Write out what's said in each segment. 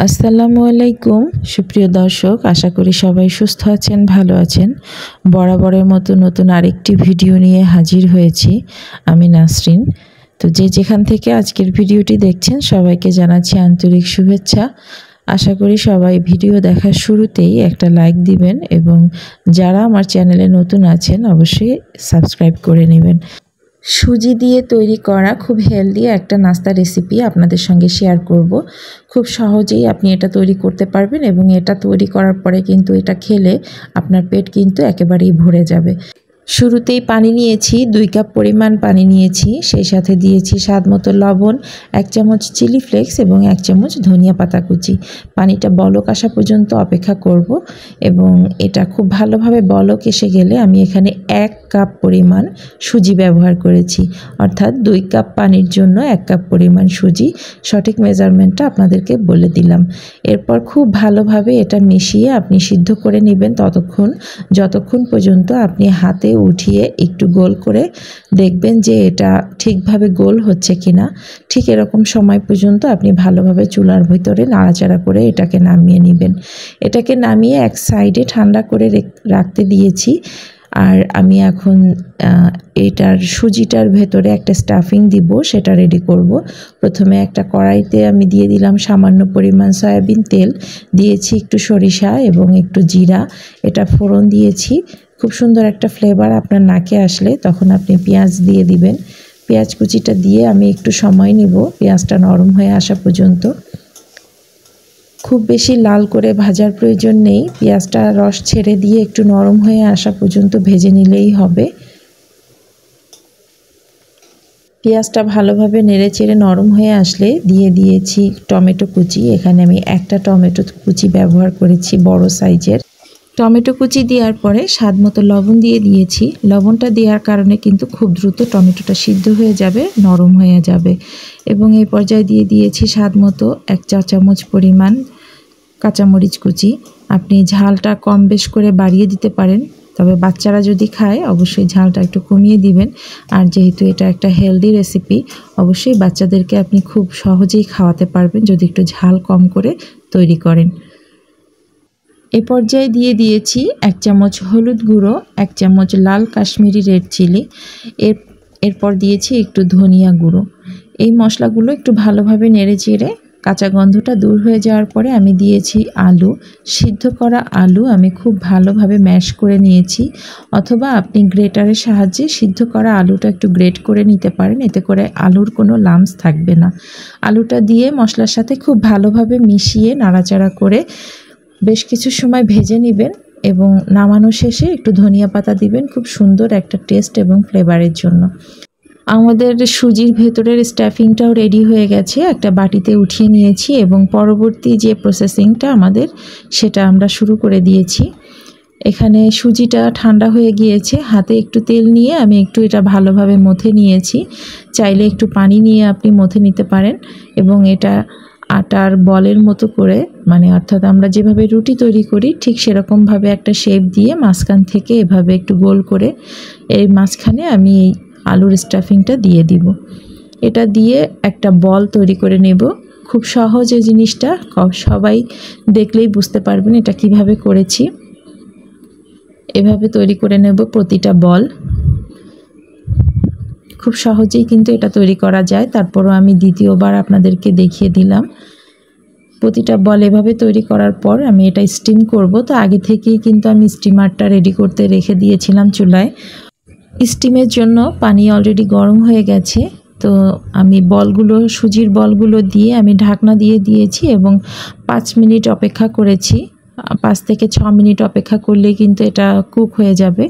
আসসালামু আলাইকুম সুপ্রিয় দর্শক, আশা করি সবাই সুস্থ আছেন, ভালো আছেন। বরাবরের মতো নতুন আরেকটি ভিডিও নিয়ে হাজির হয়েছি আমি নাসরিন। তো যে যেখান থেকে আজকের ভিডিওটি দেখছেন সবাইকে জানাচ্ছি আন্তরিক শুভেচ্ছা। আশা করি সবাই ভিডিও দেখার শুরুতেই একটা লাইক দিবেন এবং যারা আমার চ্যানেলে নতুন আছেন অবশ্যই সাবস্ক্রাইব করে নেবেন। সুজি দিয়ে তৈরি করা খুব হেলদি একটা নাস্তা রেসিপি আপনাদের সঙ্গে শেয়ার করব। খুব সহজেই আপনি এটা তৈরি করতে পারবেন এবং এটা তৈরি করার পরে কিন্তু এটা খেলে আপনার পেট কিন্তু একেবারেই ভরে যাবে। শুরুতেই পানি নিয়েছি, 2 কাপ পরিমাণ পানি নিয়েছি, সেই সাথে দিয়েছি স্বাদমতো লবণ, 1 চামচ চিলি ফ্লেক্স এবং 1 চামচ ধনিয়া পাতা কুচি। পানিটা বলক আসা পর্যন্ত অপেক্ষা করব এবং এটা খুব ভালোভাবে বলক এসে গেলে আমি এখানে 1 কাপ পরিমাণ সুজি ব্যবহার করেছি, অর্থাৎ 2 কাপ পানির জন্য 1 কাপ পরিমাণ সুজি। সঠিক মেজারমেন্টটা আপনাদেরকে বলে দিলাম। এরপর খুব ভালোভাবে এটা মিশিয়ে আপনি সিদ্ধ করে নেবেন যতক্ষণ পর্যন্ত আপনি হাতে উঠিয়ে একটু গোল করে দেখবেন যে এটা ঠিকভাবে গোল হচ্ছে কিনা। ঠিক এরকম সময় পর্যন্ত আপনি ভালোভাবে চুলার ভিতরে নাড়াচাড়া করে এটাকে নামিয়ে নেবেন। এটাকে নামিয়ে এক সাইডে ঠান্ডা করে রাখতে দিয়েছি। আর আমি এখন এটার সুজিটার ভেতরে একটা স্টাফিং দিব, সেটা রেডি করব। প্রথমে একটা কড়াইতে আমি দিয়ে দিলাম সামান্য পরিমাণ সয়াবিন তেল, দিয়েছি একটু সরিষা এবং একটু জিরা, এটা ফোড়ন দিয়েছি। খুব সুন্দর একটা ফ্লেভার আপনার নাকে আসলে তখন আপনি পেঁয়াজ দিয়ে দিবেন। পেঁয়াজ কুচিটা দিয়ে আমি একটু সময় নিব পেঁয়াজটা নরম হয়ে আসা পর্যন্ত। খুব বেশি লাল করে ভাজার প্রয়োজন নেই, পেঁয়াজটা রস ছেড়ে দিয়ে একটু নরম হয়ে আসা পর্যন্ত ভেজে নিলেই হবে। পেঁয়াজটা ভালোভাবে নেড়েচেড়ে নরম হয়ে আসলে দিয়ে দিয়েছি টমেটো কুচি। এখানে আমি একটা টমেটো কুচি ব্যবহার করেছি, বড় সাইজের। টমেটো কুচি দেওয়ার পরে স্বাদমতো লবণ দিয়ে দিয়েছি। লবণটা দেওয়ার কারণে কিন্তু খুব দ্রুত টমেটোটা সিদ্ধ হয়ে যাবে, নরম হয়ে যাবে। এবং এই পর্যায়ে দিয়ে দিয়েছি স্বাদমতো 1 চা চামচ পরিমাণ কাঁচামরিচ কুচি। আপনি ঝালটা কম বেশ করে বাড়িয়ে দিতে পারেন, তবে বাচ্চারা যদি খায় অবশ্যই ঝালটা একটু কমিয়ে দিবেন। আর যেহেতু এটা একটা হেলদি রেসিপি, অবশ্যই বাচ্চাদেরকে আপনি খুব সহজেই খাওয়াতে পারবেন যদি একটু ঝাল কম করে তৈরি করেন। এ পর্যায়ে দিয়ে দিয়েছি 1 চামচ হলুদ গুঁড়ো, 1 চামচ লাল কাশ্মীরি রেড চিলি, এরপর দিয়েছি একটু ধনিয়া গুঁড়ো। এই মশলাগুলো একটু ভালোভাবে নেড়ে চেড়ে কাঁচা গন্ধটা দূর হয়ে যাওয়ার পরে আমি দিয়েছি আলু। সিদ্ধ করা আলু আমি খুব ভালোভাবে ম্যাশ করে নিয়েছি, অথবা আপনি গ্রেটারের সাহায্যে সিদ্ধ করা আলুটা একটু গ্রেট করে নিতে পারেন, এতে করে আলুর কোনো লাম্পস থাকবে না। আলুটা দিয়ে মশলার সাথে খুব ভালোভাবে মিশিয়ে নাড়াচাড়া করে বেশ কিছু সময় ভেজে নেবেন এবং নামানো শেষে একটু ধনিয়া পাতা দিবেন, খুব সুন্দর একটা টেস্ট এবং ফ্লেভারের জন্য। আমাদের সুজির ভেতরের স্টাফিংটাও রেডি হয়ে গেছে, একটা বাটিতে উঠিয়ে নিয়েছি এবং পরবর্তী যে প্রসেসিংটা আমাদের সেটা আমরা শুরু করে দিয়েছি। এখানে সুজিটা ঠান্ডা হয়ে গিয়েছে, হাতে একটু তেল নিয়ে আমি একটু এটা ভালোভাবে মথে নিয়েছি। চাইলে একটু পানি নিয়ে আপনি মথে নিতে পারেন এবং এটা আটার বলের মতো করে, মানে অর্থাৎ আমরা যেভাবে রুটি তৈরি করি ঠিক সেরকমভাবে একটা শেপ দিয়ে মাঝখান থেকে এভাবে একটু গোল করে এর মাঝখানে আমি এই আলুর স্টাফিংটা দিয়ে দিব। এটা দিয়ে একটা বল তৈরি করে নেব। খুব সহজ এই জিনিসটা, সবাই দেখলেই বুঝতে পারবেন এটা কিভাবে করেছি। এভাবে তৈরি করে নেব প্রতিটা বল। খুব সহজেই কিন্তু এটা তৈরি করা যায়, তারপরও আমি দ্বিতীয়বার আপনাদেরকে দেখিয়ে দিলাম। প্রতিটা বল এভাবে তৈরি করার পর আমি এটা স্টিম করব। তো আগে থেকেই কিন্তু আমি স্টিমারটা রেডি করতে রেখে দিয়েছিলাম চুলায়। স্টিমের জন্য পানি অলরেডি গরম হয়ে গেছে, তো আমি সুজির বলগুলো দিয়ে আমি ঢাকনা দিয়ে দিয়েছি এবং 5 মিনিট অপেক্ষা করেছি। 5 থেকে 6 মিনিট অপেক্ষা করলেই কিন্তু এটা কুক হয়ে যাবে।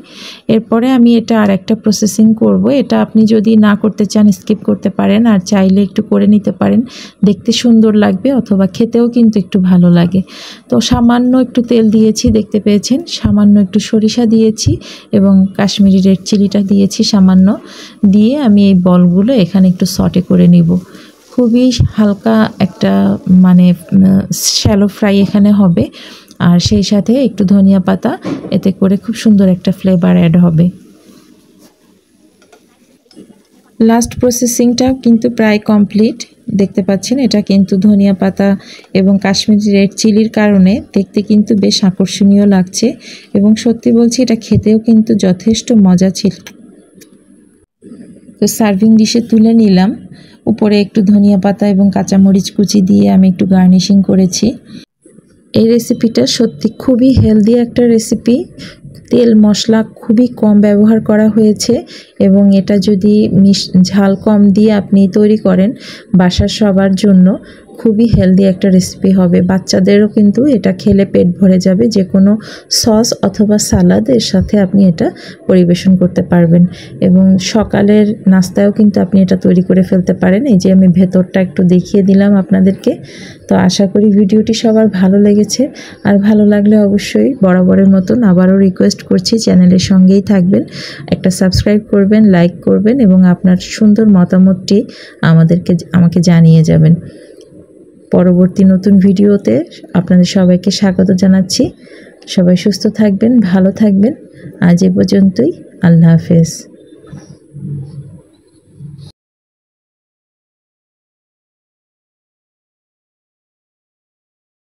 এরপরে আমি এটা আর একটা প্রসেসিং করব। এটা আপনি যদি না করতে চান স্কিপ করতে পারেন, আর চাইলে একটু করে নিতে পারেন, দেখতে সুন্দর লাগবে অথবা খেতেও কিন্তু একটু ভালো লাগে। তো সামান্য একটু তেল দিয়েছি, দেখতে পেয়েছেন, সামান্য একটু সরিষা দিয়েছি এবং কাশ্মীরি রেড চিলিটা দিয়েছি সামান্য, দিয়ে আমি এই বলগুলো এখানে একটু সটে করে নিব। খুবই হালকা একটা মানে শ্যালো ফ্রাই এখানে হবে, আর সেই সাথে একটু ধনিয়া পাতা, এতে করে খুব সুন্দর একটা ফ্লেভার অ্যাড হবে। লাস্ট প্রসেসিংটাও কিন্তু প্রায় কমপ্লিট। দেখতে পাচ্ছেন এটা কিন্তু ধনিয়া পাতা এবং কাশ্মীরি রেড চিলির কারণে দেখতে কিন্তু বেশ আকর্ষণীয় লাগছে এবং সত্যি বলছি এটা খেতেও কিন্তু যথেষ্ট মজা ছিল। তো সার্ভিং ডিশে তুলে নিলাম। উপরে একটু ধনিয়া পাতা এবং কাঁচামরিচ কুচি দিয়ে আমি একটু গার্নিশিং করেছি। এই রেসিপিটা সত্যি খুবই হেলদি একটা রেসিপি। তেল মশলা খুবই কম ব্যবহার করা হয়েছে এবং এটা যদি ঝাল কম দিয়ে আপনি তৈরি করেন বাসার সবার জন্য খুবই হেলদি একটা রেসিপি হবে। বাচ্চাদেরও কিন্তু এটা খেলে পেট ভরে যাবে। যে কোনো সস অথবা সালাদের সাথে আপনি এটা পরিবেশন করতে পারবেন এবং সকালের নাস্তায়ও কিন্তু আপনি এটা তৈরি করে ফেলতে পারেন। এই যে আমি ভেতরটা একটু দেখিয়ে দিলাম আপনাদেরকে। তো আশা করি ভিডিওটি সবার ভালো লেগেছে, আর ভালো লাগলে অবশ্যই বরাবরের মতন আবারও রিকোয়েস্ট করছি চ্যানেলের সঙ্গেই থাকবেন, একটা সাবস্ক্রাইব করবেন, লাইক করবেন এবং আপনার সুন্দর মতামতটি আমাকে জানিয়ে যাবেন। পরবর্তী নতুন ভিডিওতে আপনাদের সবাইকে স্বাগত জানাচ্ছি। সবাই সুস্থ থাকবেন, ভালো থাকবেন। আজ এ পর্যন্তই। আল্লাহ হাফেজ।